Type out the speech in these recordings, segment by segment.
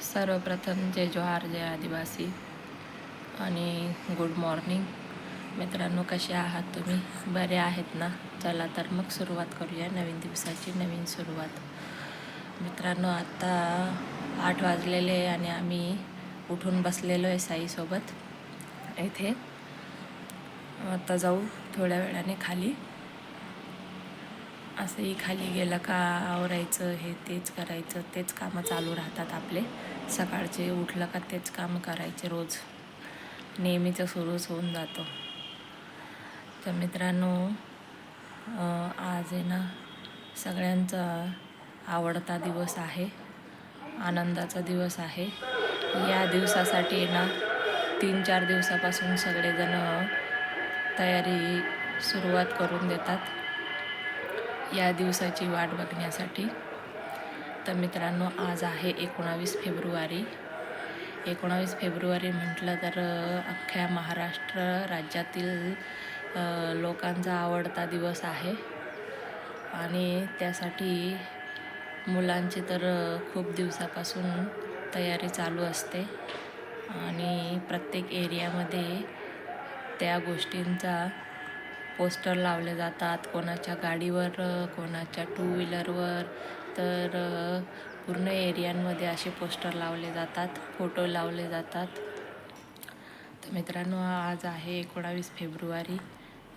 सर्वप्रथम जय जोहार, जय आदिवासी आणि गुड मॉर्निंग मित्रांनो. कसे आहात तुम्ही? बरे आहेत ना? चला तर मग सुरुवात करूया नवीन दिवसाची, नवीन सुरुवात. मित्रांनो, आत्ता 8 वाजलेले आणि आम्ही उठून बसलेलो आहे साईसोबत इथे. आता जाऊ थोड्या वेळाने खाली. असंही खाली गेलं का आवरायचं, हे तेच करायचं, तेच कामं चालू राहतात आपले. सकाळचे उठलं का तेच कामं करायचे, रोज नेहमीचं सुरूच होऊन जातो. तर मित्रांनो, आज आहे ना सगळ्यांचा आवडता दिवस आहे, आनंदाचा दिवस आहे. या दिवसासाठी ना 3-4 दिवसापासून सगळेजण तयारी सुरुवात करून देतात या दिवसाची वाट बघण्यासाठी. तर मित्रांनो, आज आहे 19 फेब्रुवारी. 19 फेब्रुवारी म्हटलं तर अख्ख्या महाराष्ट्र राज्यातील लोकांचा आवडता दिवस आहे आणि त्यासाठी मुलांची तर खूप दिवसापासून तयारी चालू असते आणि प्रत्येक एरियामध्ये त्या गोष्टींचा पोस्टर लावले जातात. कोणाच्या गाडीवर, कोणाच्या 2 व्हीलरवर, तर पूर्ण एरियांमध्ये असे पोस्टर लावले जातात, फोटो लावले जातात. तर मित्रांनो, आज आहे 19 फेब्रुवारी.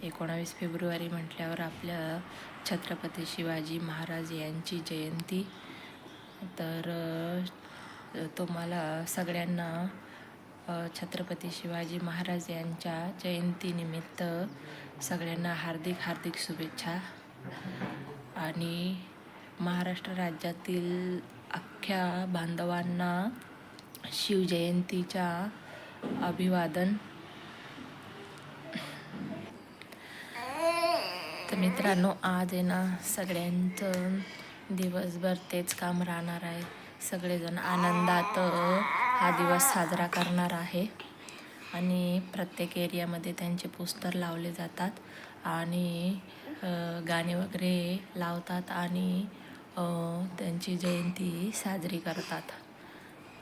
19 फेब्रुवारी म्हटल्यावर आपल्या छत्रपती शिवाजी महाराज यांची जयंती. तर तुम्हाला सगळ्यांना छत्रपती शिवाजी महाराज यांच्या जयंतीनिमित्त सगळ्यांना हार्दिक हार्दिक शुभेच्छा. आणि महाराष्ट्र राज्यातील अख्ख्या बांधवांना शिवजयंतीच्या अभिवादन. तर मित्रांनो, आज आहे ना सगळ्यांचं दिवसभर तेच काम राहणार आहे. सगळेजण आनंदात हा दिवस साजरा करणार आहे आणि प्रत्येक एरियामध्ये त्यांचे पोस्टर लावले जातात आणि गाणे वगैरे लावतात आणि त्यांची जयंती साजरी करतात.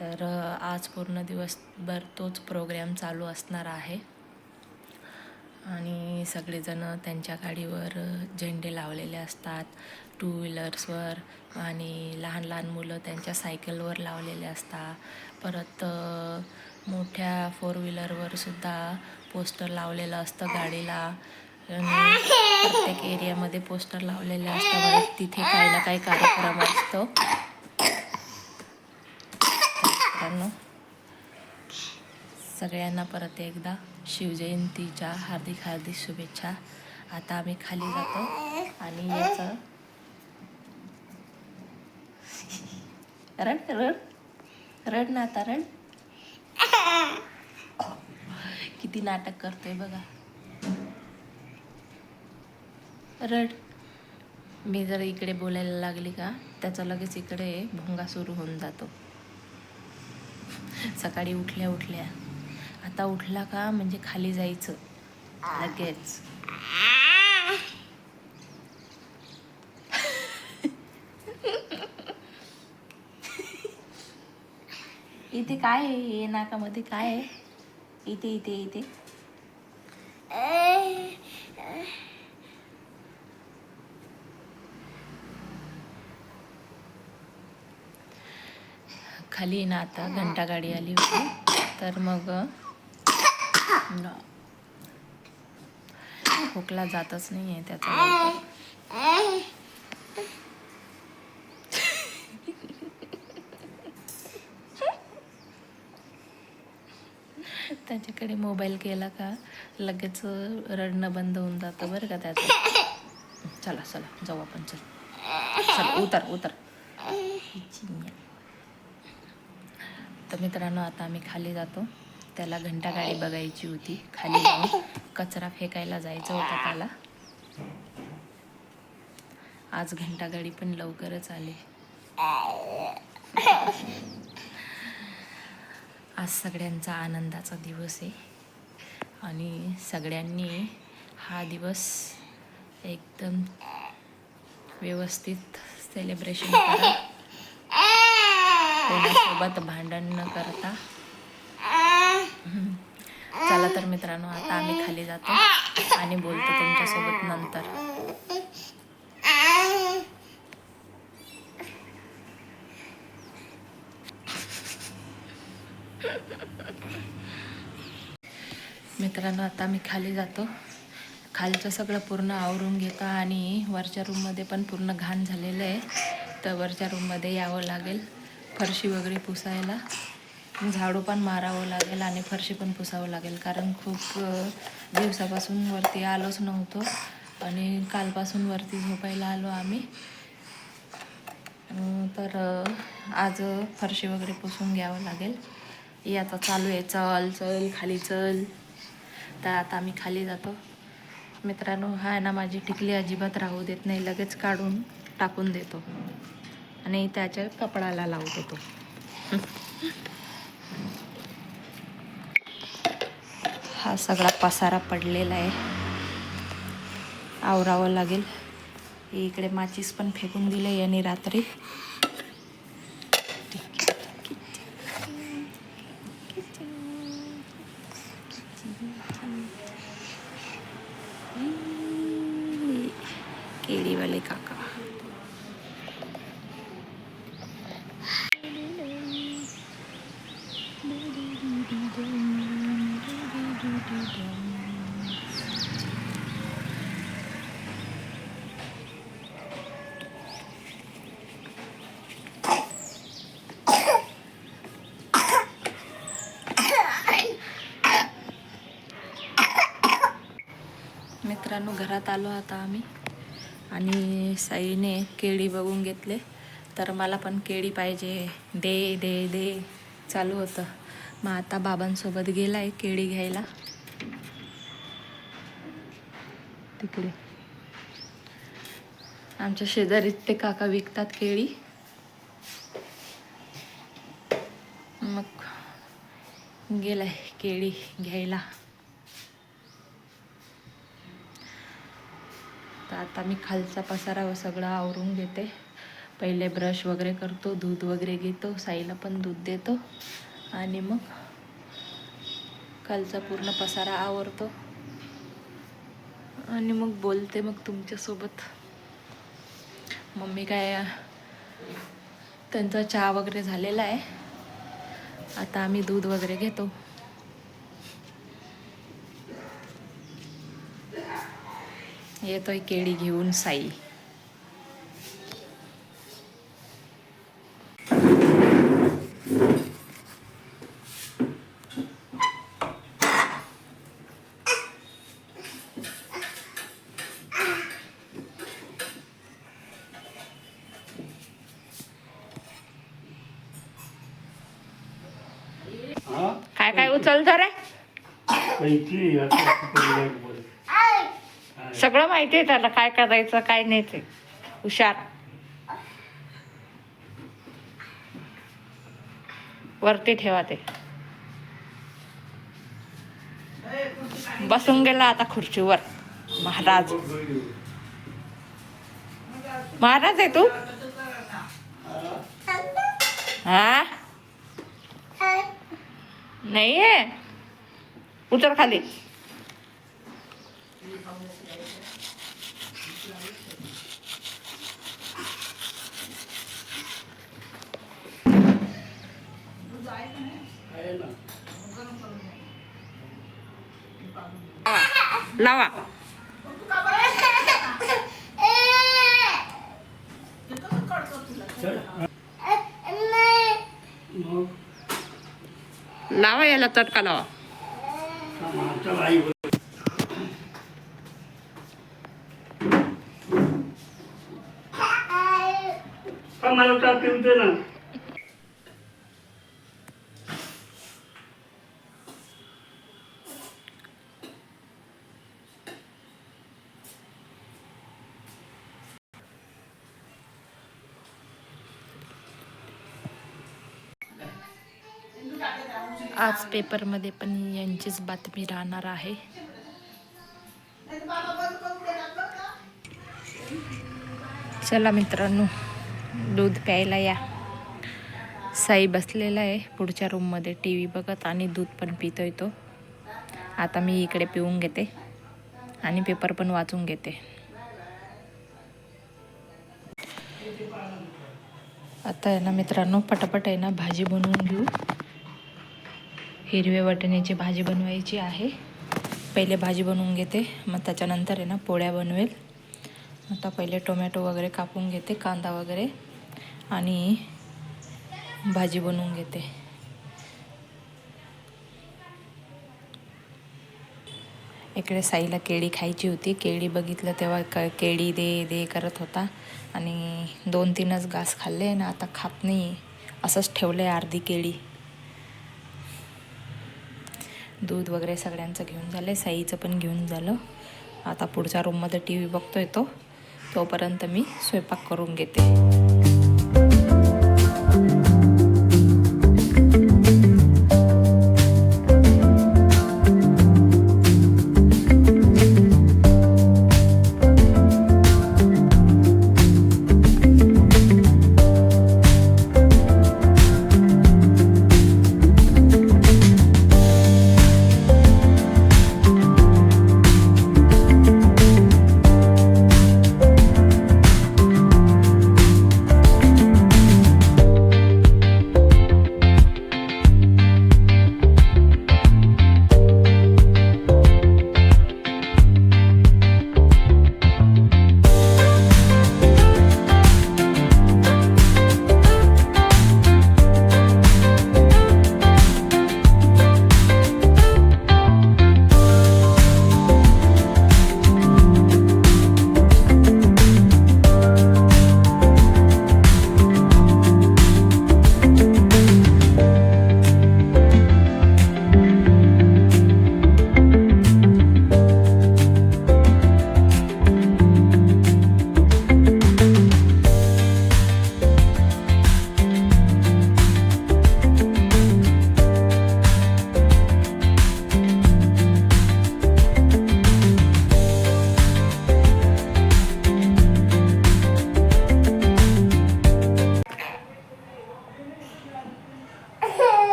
तर आज पूर्ण दिवसभर तोच प्रोग्राम चालू असणार आहे आणि सगळेजण त्यांच्या गाडीवर झेंडे लावलेले असतात, 2 व्हीलर्सवर, आणि लहान लहान मुलं त्यांच्या सायकलवर लावलेले असतात. परत मोठ्या 4 व्हीलरवर सुद्धा पोस्टर लावलेलं असतं गाडीला. आणि प्रत्येक एरियामध्ये पोस्टर लावलेले असतात. तिथे काही ना काही कार्यक्रम असतो. सगळ्यांना परत एकदा शिवजयंतीच्या हार्दिक हार्दिक शुभेच्छा. आता आम्ही खाली जातो आणि याचं रड रड रड ना, आता रड. किती नाटक करतोय बघा. रड. मी जर इकडे बोलायला लागली का त्याचा लगेच इकडे भोंगा सुरू होऊन जातो. सकाळी उठल्या उठल्या आता उठला का म्हणजे खाली जायचं लगेच. इथे काय आहे? नाकामध्ये काय आहे? इथे इथे इथे खाली ना आता घंटा गाडी आली होती, तर मग खोकला जातच नाही आहे त्याचा. त्याच्याकडे मोबाईल केला का लगेच रडणं बंद होऊन जातं बरं का त्याचं. चला चला जाऊ आपण. चल उतर उतर. तर मित्रांनो, आता आम्ही खाली जातो. त्याला घंटा गाडी बघायची होती. खाली जाऊन कचरा फेकायला जायचं होतं त्याला. आज घंटा गाडी पण लवकरच आली. आज सगळ्यांचा आनंदाचा दिवस आहे आणि सगळ्यांनी हा दिवस एकदम व्यवस्थित सेलिब्रेशन करा. कोणासोबत भांडण न करता. चला तर मित्रांनो, आता आम्ही खाली जातो आणि बोलतो तुमच्यासोबत नंतर. मित्रांनो, आता मी खाली जातो. खालचं सगळं पूर्ण आवरून घेतो आणि वरच्या रूममध्ये पण पूर्ण घाण झालेलं आहे. तर वरच्या रूममध्ये यावं लागेल फरशी वगैरे पुसायला. झाडू पण मारावं लागेल आणि फरशी पण पुसावं लागेल, कारण खूप दिवसापासून वरती आलोच नव्हतो आणि कालपासून वरती झोपायला आलो आम्ही. तर आज फरशी वगैरे पुसून घ्यावं लागेल. याचा चालू आहे, चल चल खाली चल. तर आता आम्ही खाली जातो. मित्रांनो, हा ना माझी टिकली अजिबात राहू देत नाही, लगेच काढून टाकून देतो आणि त्याच्या कपडाला लावू देतो. हा सगळा पसारा पडलेला आहे, आवरावं लागेल. इकडे माचीस पण फेकून दिले याने रात्री. केळीवाले काका. मित्रांनो, घरात आलो आता आम्ही आणि साईने केळी बघून घेतले. तर मला पण केळी पाहिजे, दे दे दे चालू होतं. मग आता बाबांसोबत गेलाय केळी घ्यायला. तिकडे आमच्या शेजारीत ते काका विकतात केळी. मग गेलाय केळी घ्यायला. तर आता मी खालचा पसारा सगळा आवरून घेते. पहिले ब्रश वगैरे करतो, दूध वगैरे घेतो, साईला पण दूध देतो आणि मग खालचा पूर्ण पसारा आवरतो आणि मग बोलते मग तुमच्यासोबत. मम्मी काय, त्यांचा चहा वगैरे झालेला आहे. आता आम्ही दूध वगैरे घेतो. येतोय केळी घेऊन साई. काय काय उचलत रे? सगळं माहिती आहे त्याला, काय करायचं काय नाही ते. हुशार. वरती ठेवा ते. बसून गेला आता खुर्चीवर महाराज. महाराज आहे तू? हा नाही आहे, उतर खाली. लावा. लावा याला तडका लावा. मला टाकून दे ना. आज पेपरमध्ये पण यांचीच बातमी राहणार आहे. चला मित्रांनो, दूध प्यायला या. साई बसलेला आहे पुढच्या रूममध्ये टी व्ही बघत आणि दूध पण पितोय तो. आता मी इकडे पिऊन घेते आणि पेपर पण वाचून घेते. आता आहे ना मित्रांनो, पटापट आहे ना भाजी बनवून घेऊ. हिरव्या वाटाण्याची भाजी बनवायची आहे. पहिले भाजी बनवून घेते, मग त्याच्यानंतर आहे ना पोळ्या बनवेल. आता पहिले टोमॅटो वगैरे कापून घेते, कांदा वगैरे, आणि भाजी बनवून घेते. इकडे साईला केळी खायची होती. केळी बघितलं तेव्हा केळी दे दे करत होता आणि 2-3च घास खाल्ले ना, आता खात नाही. असंच ठेवलं आहे अर्धी केळी. दूध वगैरे सगळ्यांचं घेऊन झालं आहे, साईचं पण घेऊन झालं. आता पुढच्या रूममध्ये टी व्ही बघतोय तोपर्यंत मी स्वयंपाक करून घेते.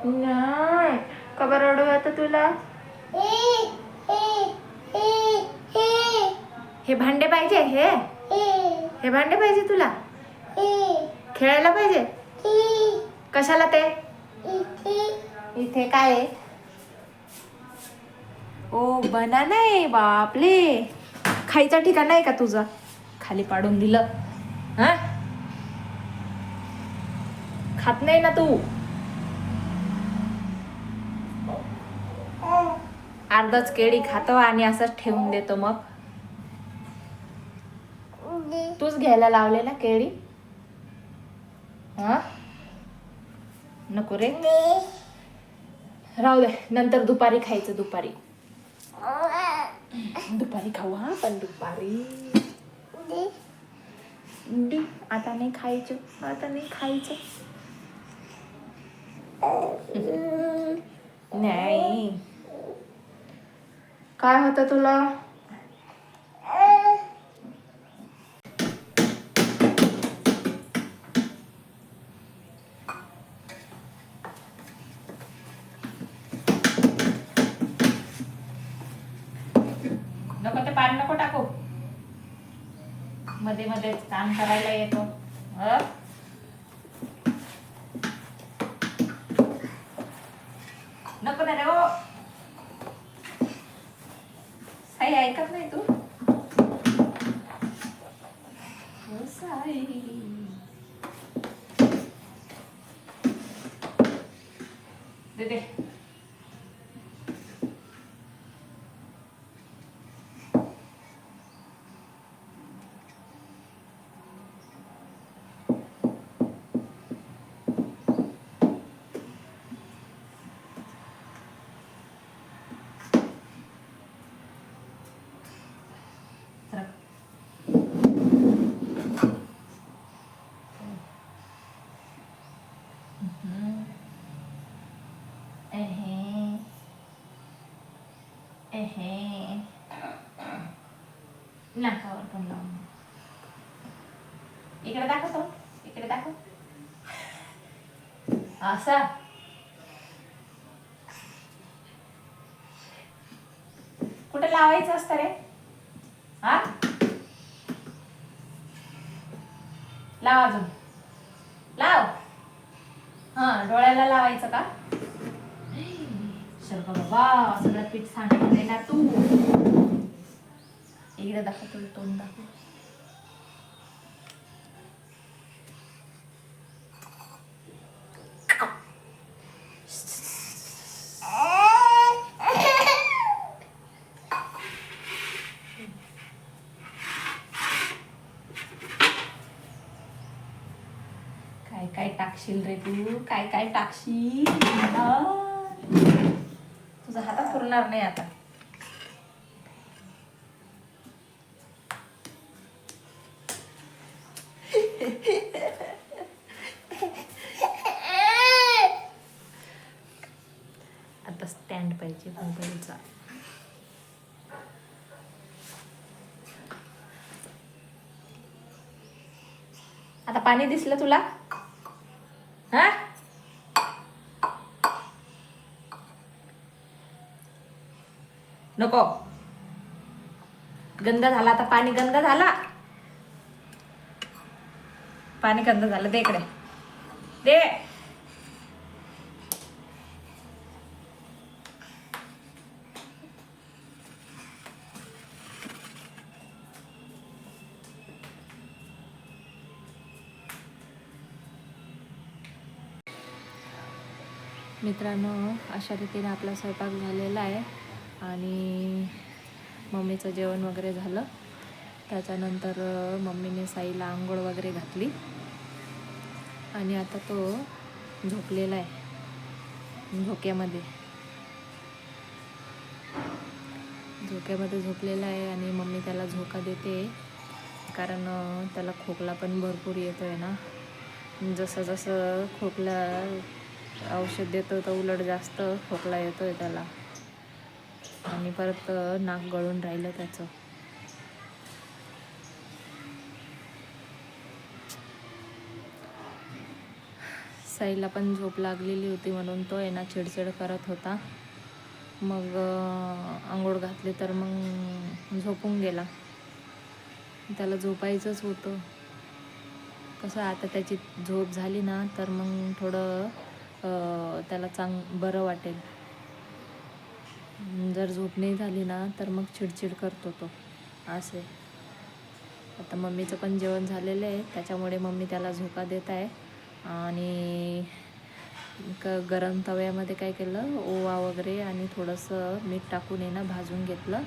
नाही का बरं रडू आता तुला? हे भांडे पाहिजे? हे भांडे पाहिजे तुला? खेळायला पाहिजे? कशाला ते? इथे काय आहे? ओ बनाना आहे. बापले, खायचा ठिकाण आहे का तुझा? खाली पाडून दिलं. हा, खात नाही ना तू? अर्धाच केळी खातो आणि असंच ठेवून देतो. मग तूच घ्यायला लावले ना केळी? हा, नको रे, राहू दे, नंतर दुपारी खायचं. दुपारी खाऊ. हा, पण दुपारी. आता नाही खायचं. नाही. काय होतं तुला? नको, ते पाणी नको टाकू. मध्ये मध्ये काम करायला येतो. नको ना रे. ओ साई, ऐकत नाही तू? हो साई, दे. नाकावर पण लावून इकडे दाखवतो. दाखव. असा कुठे लावायचं असतं रे? हा, लाव अजून लाव. हा, डोळ्याला लावायचं का? शर्मा बाबा, सगळं पीठ सांडलंय ना तू. एकदा दाखव, तुला तोंड दाखव. काय काय टाकशील रे तू? काय काय टाकशील? तुझा हातात पुरणार नाही आता. आता स्टँड पाहिजे मोबाईलचा. आता पाणी दिसलं तुला? हा, नको. गंदा झाला आता, पाणी गंदा झाला. पाणी गंदा झालं, दे इकडे दे. मित्रांनो, अशा रीतीने आपला स्वयंपाक झालेला आहे आणि मम्मीचं जेवण वगैरे झालं. त्याच्यानंतर मम्मीने साईला आंघोळ वगैरे घातली आणि आता तो झोपलेला आहे झोक्यामध्ये झोपलेला आहे. आणि मम्मी त्याला झोका देते, कारण त्याला खोकला पण भरपूर येतो आहे ना. जसं जसं खोकला औषध देतो तर उलट जास्त खोकला येतो आहे त्याला. आणि परत नाक गळून राहिलं त्याचं. साईला पण झोप लागलेली होती म्हणून तो आहे ना चिडचिड करत होता. मग आंघोळ घातली तर मग झोपून गेला. त्याला झोपायचंच होतं. कसं आता त्याची झोप झाली ना तर मग थोडं त्याला बरं वाटेल. जर झोप नाही झाली ना तर मग चिडचिड करतो तो असे. आता मम्मीचं पण जेवण झालेलं आहे, त्याच्यामुळे मम्मी त्याला झोका देत आहे. आणि गरम तव्यामध्ये काय केलं, ओवा वगैरे आणि थोडंसं मीठ टाकून आहे ना भाजून घेतलं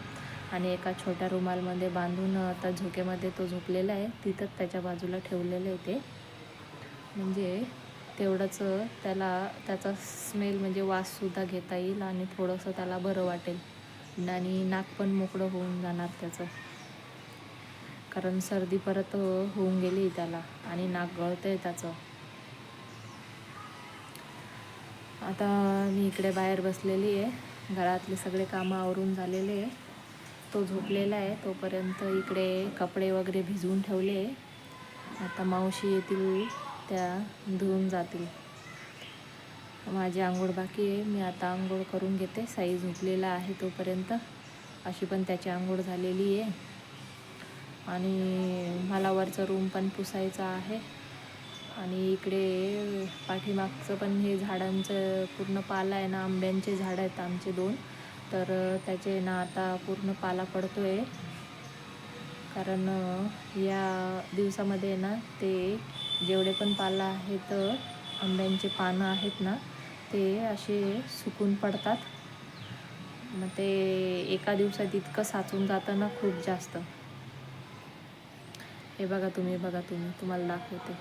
आणि एका छोट्या रुमालमध्ये बांधून आता झोक्यामध्ये तो झोपलेला आहे तिथंच त्याच्या बाजूला ठेवलेलं आहे ते. म्हणजे तेवढंच त्याचा स्मेल म्हणजे वाससुद्धा घेता येईल आणि थोडंसं त्याला बरं वाटेल आणि नाक पण मोकळं होऊन जाणार त्याचं. कारण सर्दी परत होऊन गेली त्याला आणि नाक गळतं आहे त्याचं. आता मी इकडे बाहेर बसलेली आहे, घरातले सगळे कामं आवरून झालेले आहे. तो झोपलेला आहे तोपर्यंत इकडे कपडे वगैरे भिजवून ठेवले. आता मावशी येतील त्या धुवून जातील. माझी आंघोळ बाकी आहे, मी आता आंघोळ करून घेते. साई झोपलेला आहे तोपर्यंत. अशी पण त्याची आंघोळ झालेली आहे. आणि मला वरचं रूम पण पुसायचं आहे. आणि इकडे पाठीमागचं पण हे झाडांचं पूर्ण पाला आहे ना, आंब्यांचे झाडं आहेत आमचे 2, तर त्याचे ना आता पूर्ण पाला पडतो आहे. कारण या दिवसामध्ये ना ते जेवढे पण पाला आहेत आंब्यांचे पानं आहेत ना ते असे सुकून पडतात. मग ते एका दिवसात इतकं साचून जातं ना खूप जास्त. हे बघा तुम्ही तुम्हाला दाखवते.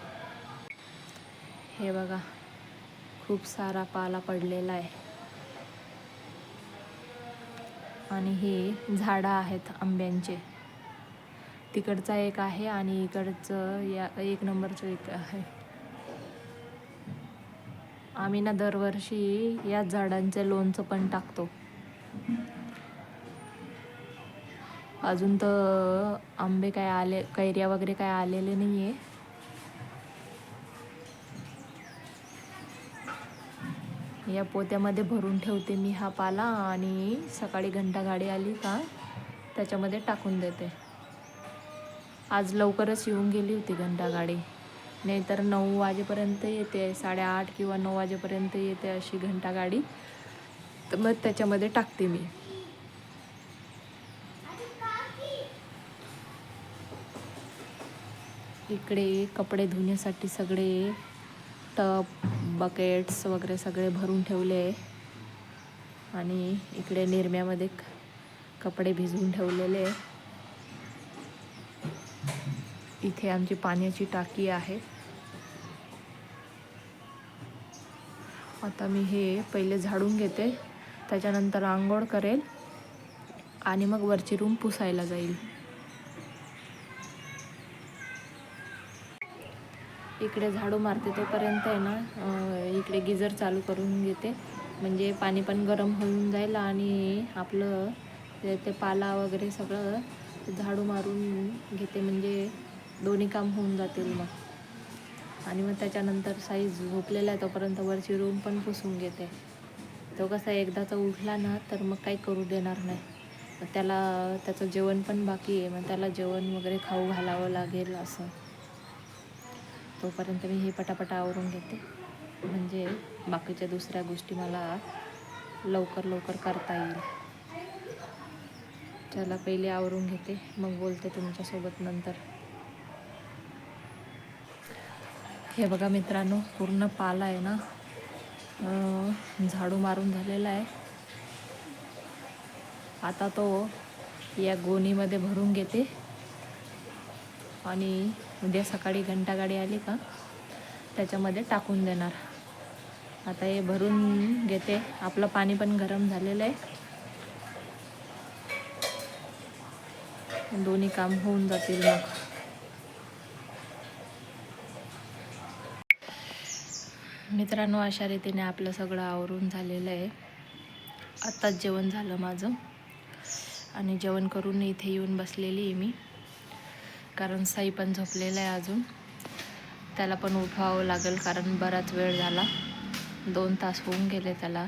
हे बघा खूप सारा पाला पडलेला आहे. आणि हे झाडं आहेत आंब्यांचे. तिकडचा एक आहे आणि इकडचं या 1 नंबरचं एक आहे. आम्ही ना दरवर्षी याच झाडांचे लोणचं पण टाकतो. अजून तर आंबे काय कैऱ्या वगैरे काय आलेले नाही आहे. या पोत्यामध्ये भरून ठेवते मी हा पाला आणि सकाळी घंटागाडी आली का त्याच्यामध्ये टाकून देते. आज लवकरच येऊन गेली होती घंटागाडी, नाहीतर 9 वाजेपर्यंत येते, 8:30 किंवा 9 वाजेपर्यंत येते अशी घंटागाडी. तर मग त्याच्यामध्ये टाकते मी. इकडे कपडे धुण्यासाठी सगळे टब, बकेट्स वगैरे सगळे भरून ठेवले आहे. आणि इकडे निरम्यामध्ये कपडे भिजवून ठेवलेले आहे. इथे आमची पाण्याची टाकी आहे. आता मी हे पहिले झाडून घेते, त्याच्यानंतर आंघोळ करेल आणि मग वरची रूम पुसायला जाईल. इकडे झाडू मारते तोपर्यंत आहे ना, इकडे गिझर चालू करून घेते, म्हणजे पाणी पण गरम होऊन जाईल आणि आपलं ते पाला वगैरे सगळं झाडू मारून घेते, म्हणजे दोन्ही काम होऊन जातील मग. आणि मग त्याच्यानंतर साई झोपलेला आहे तोपर्यंत वरची रूम पण पुसून घेते. तो कसा एकदाचा उठला ना तर मग काही करू देणार नाही. त्याचं जेवण पण बाकी आहे, मग त्याला जेवण वगैरे खाऊ घालावं लागेल असं. तोपर्यंत मी हे पटापटा आवरून घेते, म्हणजे बाकीच्या दुसऱ्या गोष्टी मला लवकर करता येईल. चला पहिले आवरून घेते, मग बोलते तुमच्यासोबत नंतर. हे बघा मित्रांनो, पूर्ण पाला आहे ना झाडू मारून झालेला आहे. आता तो या गोणीमध्ये भरून घेते आणि उद्या सकाळी घंटागाडी आली का त्याच्यामध्ये टाकून देणार. आता हे भरून घेते. आपलं पाणी पण गरम झालेलं आहे, दोन्ही काम होऊन जातील मग. मित्रांनो, अशा रीतीने आपलं सगळं आवरून झालेलं आहे. आत्ताच जेवण झालं माझं आणि जेवण करून इथे येऊन बसलेली आहे मी, कारण साई पण झोपलेला आहे अजून. त्याला पण उठवावं लागेल, कारण बराच वेळ झाला, 2 तास होऊन गेले त्याला.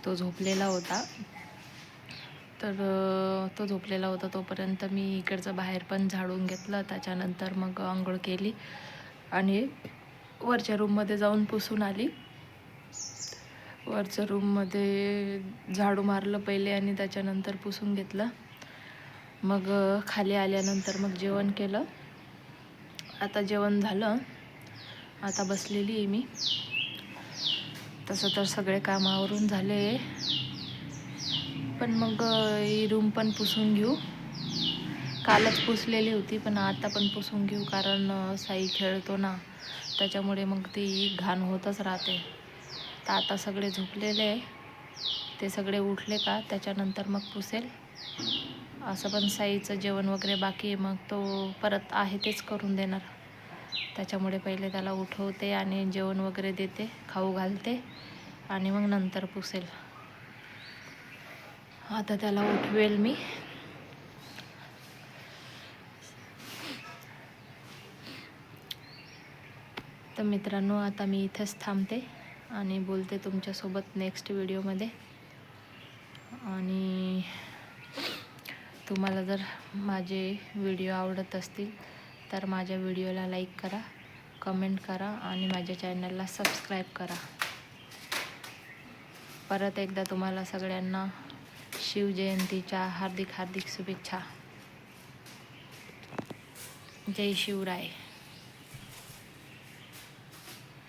तो झोपलेला होता. तर तो झोपलेला होता तोपर्यंत मी इकडचं बाहेर पण झाडून घेतलं. त्याच्यानंतर मग आंघोळ केली आणि वरच्या रूममध्ये जाऊन पुसून आली. वरच्या रूममध्ये झाडू मारलं पहिले आणि त्याच्यानंतर पुसून घेतलं. मग खाली आल्यानंतर मग जेवण केलं. आता जेवण झालं, आता बसलेली आहे मी. तसं तर सगळे काम आवरून झाले, पण मग ही रूम पण पुसून घेऊ. कालच पुसलेली होती, पण आता पण पुसून घेऊ, कारण साई खेळतो ना, त्याच्यामुळे मग ती घाण होतच राहते. तर आता सगळे झोपलेले आहे, ते सगळे उठले का त्याच्यानंतर मग पुसेल. असं पण साईचं जेवण वगैरे बाकी आहे, मग तो परत आहे तेच करून देणार. त्याच्यामुळे पहिले त्याला उठवते आणि जेवण वगैरे देते, खाऊ घालते आणि मग नंतर पुसेल. आता त्याला उठवेल मी. तर मित्रांनो, आता मी इथेच थांबते आणि बोलते तुमच्यासोबत नेक्स्ट व्हिडिओमध्ये. आणि तुम्हाला जर माझे व्हिडिओ आवडत असतील तर माझ्या व्हिडिओला लाईक करा, कमेंट करा आणि माझ्या चॅनलला सबस्क्राईब करा. परत एकदा तुम्हाला सगळ्यांना शिवजयंतीच्या हार्दिक शुभेच्छा. जय शिवराय.